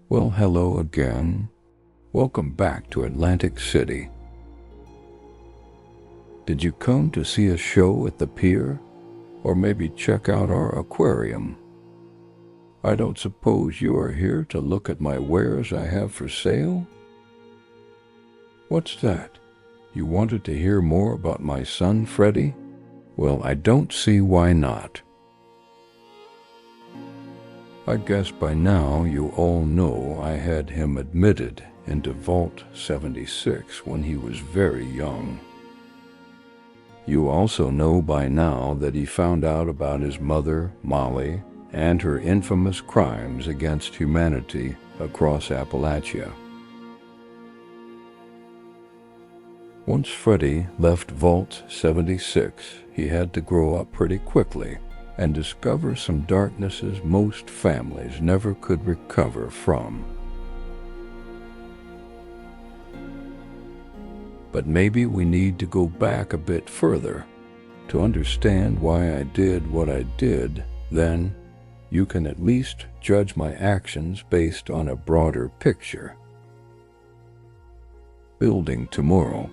Well, hello again. Welcome back to Atlantic City. Did you come to see a show at the pier? Or maybe check out our aquarium? I don't suppose you are here to look at my wares I have for sale? What's that? You wanted to hear more about my son, Freddy? Well, I don't see why not. I guess by now you all know I had him admitted into Vault 76 when he was very young. You also know by now that he found out about his mother, Molly, and her infamous crimes against humanity across Appalachia. Once Freddy left Vault 76, he had to grow up pretty quickly and discover some darknesses most families never could recover from. But maybe we need to go back a bit further to understand why I did what I did. Then you can at least judge my actions based on a broader picture. Building tomorrow.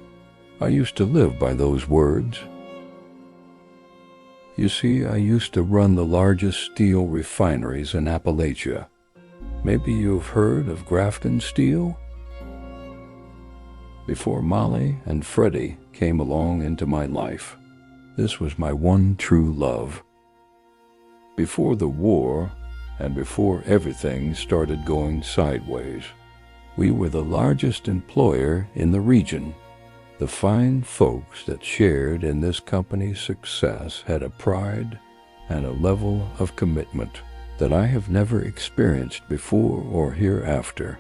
I used to live by those words. You see, I used to run the largest steel refineries in Appalachia. Maybe you've heard of Grafton Steel? Before Molly and Freddy came along into my life, this was my one true love. Before the war, and before everything started going sideways, we were the largest employer in the region. The fine folks that shared in this company's success had a pride and a level of commitment that I have never experienced before or hereafter.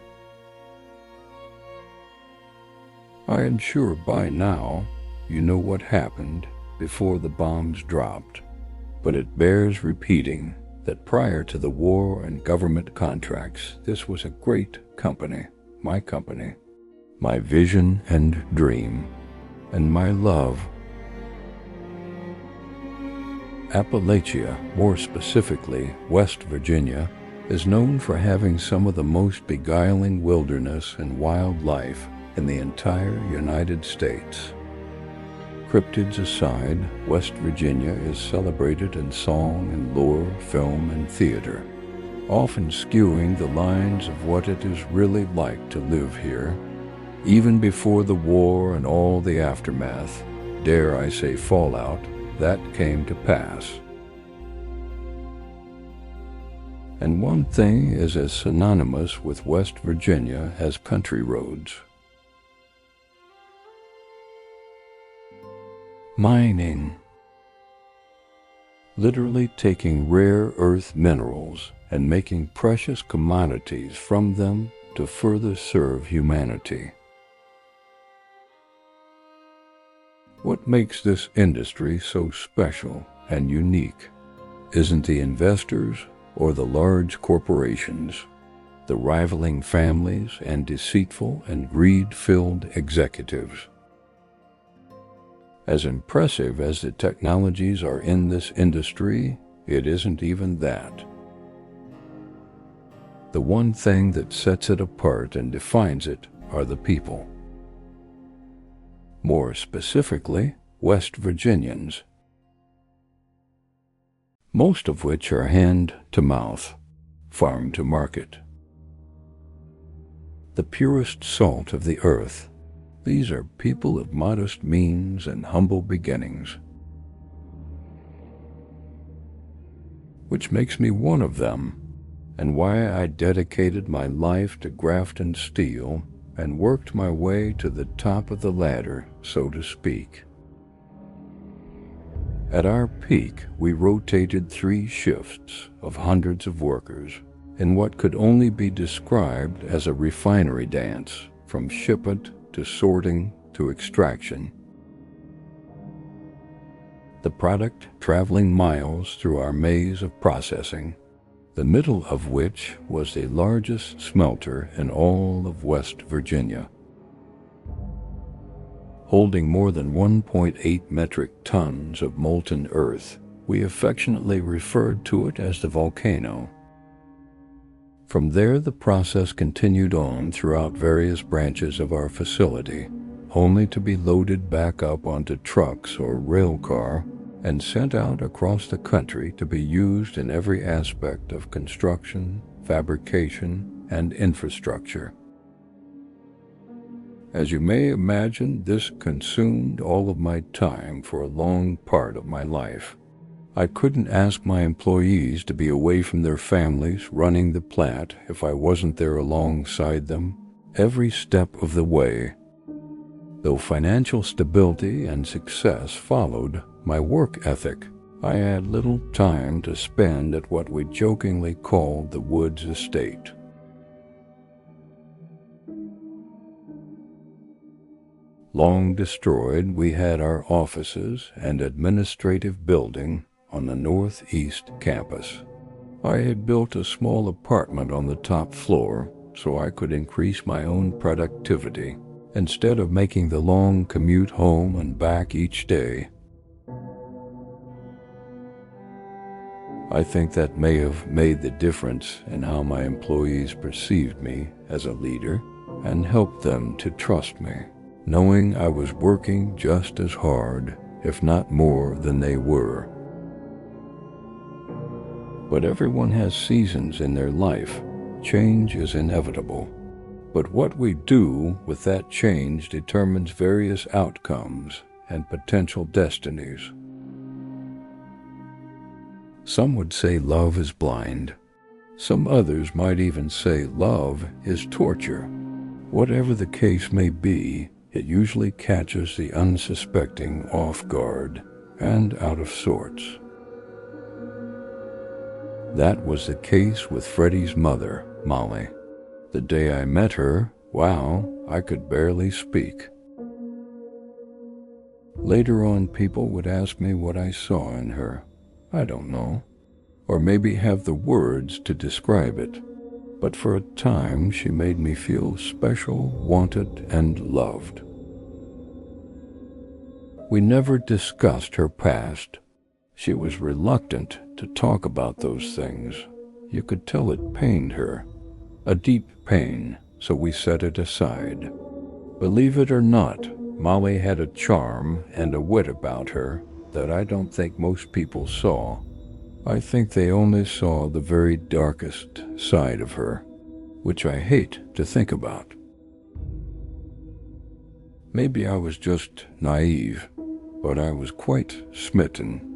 I am sure by now you know what happened before the bombs dropped, but it bears repeating that prior to the war and government contracts, this was a great company, my vision and dream, and my love. Appalachia, more specifically West Virginia, is known for having some of the most beguiling wilderness and wildlife in the entire United States. Cryptids aside, West Virginia is celebrated in song and lore, film and theater, often skewing the lines of what it is really like to live here. Even before the war and all the aftermath, dare I say fallout, that came to pass. And one thing is as synonymous with West Virginia as country roads. Mining. Literally taking rare earth minerals and making precious commodities from them to further serve humanity. What makes this industry so special and unique isn't the investors or the large corporations, the rivaling families and deceitful and greed-filled executives. As impressive as the technologies are in this industry, it isn't even that. The one thing that sets it apart and defines it are the people. More specifically, West Virginians, most of which are hand to mouth, farm to market. The purest salt of the earth, these are people of modest means and humble beginnings, which makes me one of them, and why I dedicated my life to Grafton Steel and worked my way to the top of the ladder, so to speak. At our peak, we rotated 3 shifts of hundreds of workers in what could only be described as a refinery dance, from shipment to sorting to extraction. The product traveling miles through our maze of processing, the middle of which was the largest smelter in all of West Virginia. Holding more than 1.8 metric tons of molten earth, we affectionately referred to it as the volcano. From there, the process continued on throughout various branches of our facility, only to be loaded back up onto trucks or rail car and sent out across the country to be used in every aspect of construction, fabrication, and infrastructure. As you may imagine, this consumed all of my time for a long part of my life. I couldn't ask my employees to be away from their families running the plant if I wasn't there alongside them every step of the way. Though financial stability and success followed my work ethic, I had little time to spend at what we jokingly called the Woods Estate. Long destroyed, we had our offices and administrative building on the northeast campus. I had built a small apartment on the top floor so I could increase my own productivity instead of making the long commute home and back each day. I think that may have made the difference in how my employees perceived me as a leader and helped them to trust me, knowing I was working just as hard, if not more, than they were. But everyone has seasons in their life. Change is inevitable. But what we do with that change determines various outcomes and potential destinies. Some would say love is blind. Some others might even say love is torture. Whatever the case may be, it usually catches the unsuspecting off guard and out of sorts. That was the case with Freddy's mother, Molly. The day I met her, wow, I could barely speak. Later on, people would ask me what I saw in her. I don't know, or maybe have the words to describe it. But for a time, she made me feel special, wanted, and loved. We never discussed her past. She was reluctant to talk about those things. You could tell it pained her, a deep pain, so we set it aside. Believe it or not, Molly had a charm and a wit about her that I don't think most people saw. I think they only saw the very darkest side of her, which I hate to think about. Maybe I was just naive, but I was quite smitten.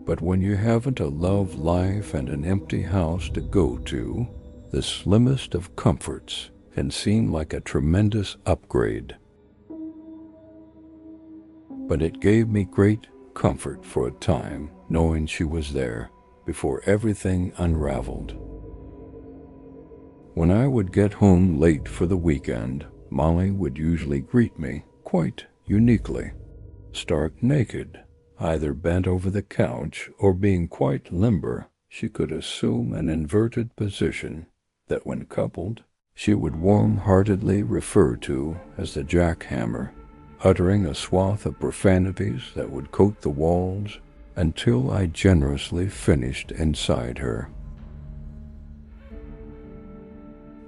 But when you haven't a love life and an empty house to go to, the slimmest of comforts can seem like a tremendous upgrade. But it gave me great comfort for a time, knowing she was there before everything unraveled. When I would get home late for the weekend, Molly would usually greet me quite uniquely, stark naked, either bent over the couch or being quite limber. She could assume an inverted position that, when coupled, she would warm-heartedly refer to as the jackhammer, uttering a swath of profanities that would coat the walls until I generously finished inside her.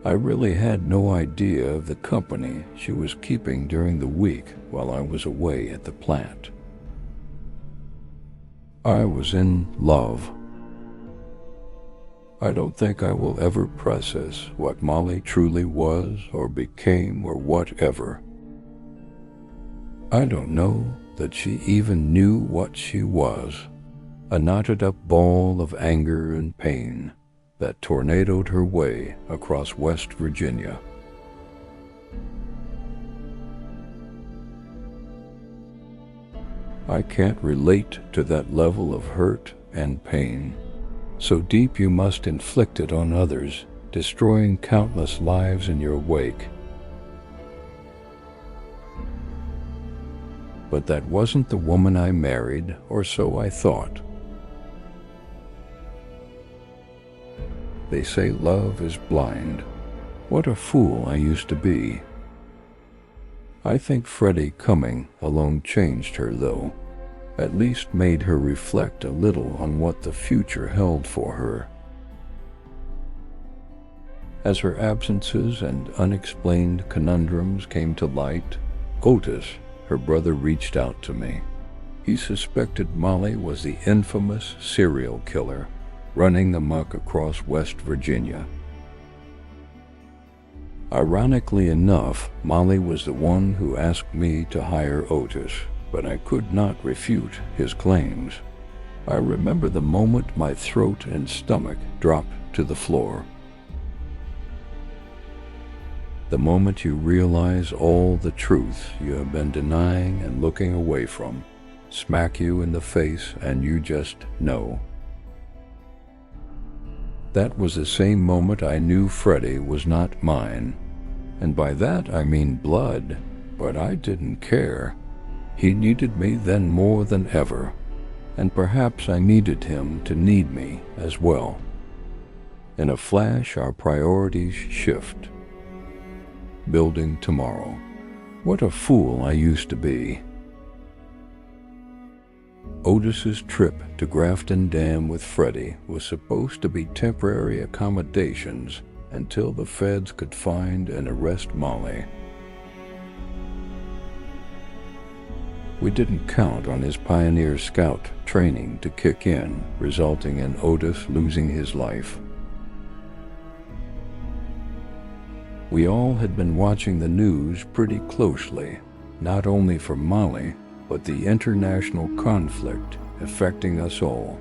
I really had no idea of the company she was keeping during the week while I was away at the plant. I was in love. I don't think I will ever process what Molly truly was or became or whatever. I don't know that she even knew what she was, a knotted-up ball of anger and pain that tornadoed her way across West Virginia. I can't relate to that level of hurt and pain. So deep you must inflict it on others, destroying countless lives in your wake. But that wasn't the woman I married, or so I thought. They say love is blind. What a fool I used to be. I think Freddy coming alone changed her, though. At least made her reflect a little on what the future held for her. As her absences and unexplained conundrums came to light, Otis, her brother, reached out to me. He suspected Molly was the infamous serial killer running amok across West Virginia. Ironically enough, Molly was the one who asked me to hire Otis, but I could not refute his claims. I remember the moment my throat and stomach dropped to the floor. The moment you realize all the truth you have been denying and looking away from, smack you in the face and you just know. That was the same moment I knew Freddy was not mine. And by that I mean blood, but I didn't care. He needed me then more than ever, and perhaps I needed him to need me as well. In a flash, our priorities shift. Building tomorrow. What a fool I used to be. Otis's trip to Grafton Dam with Freddy was supposed to be temporary accommodations until the feds could find and arrest Molly. We didn't count on his Pioneer Scout training to kick in, resulting in Otis losing his life. We all had been watching the news pretty closely, not only for Molly, but the international conflict affecting us all.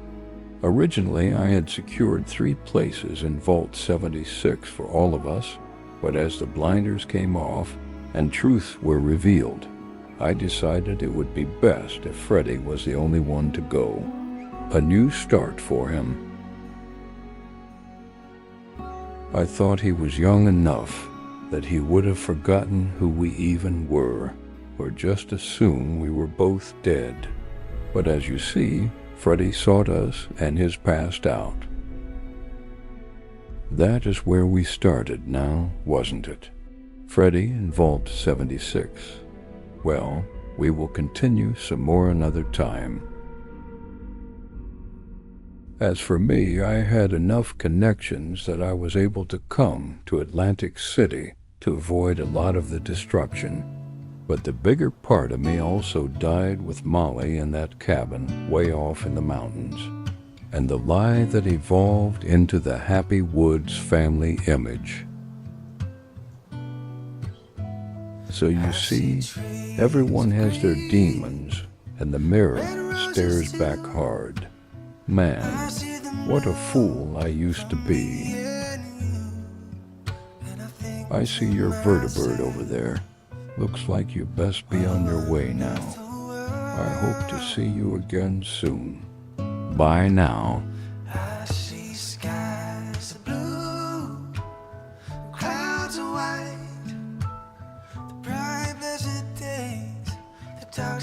Originally, I had secured 3 places in Vault 76 for all of us, but as the blinders came off and truths were revealed, I decided it would be best if Freddy was the only one to go. A new start for him. I thought he was young enough that he would have forgotten who we even were, or just assume we were both dead. But as you see, Freddy sought us and his past out. That is where we started now, wasn't it? Freddy in Vault 76. Well, we will continue some more another time. As for me, I had enough connections that I was able to come to Atlantic City to avoid a lot of the destruction. But the bigger part of me also died with Molly in that cabin way off in the mountains, and the lie that evolved into the Happy Woods family image. So you see, everyone has their demons, and the mirror stares back hard. Man, what a fool I used to be. I see your vertibird over there. Looks like you best be on your way now. I hope to see you again soon. Bye now. I see skies of blue, clouds of white, the bright blessed days, the dark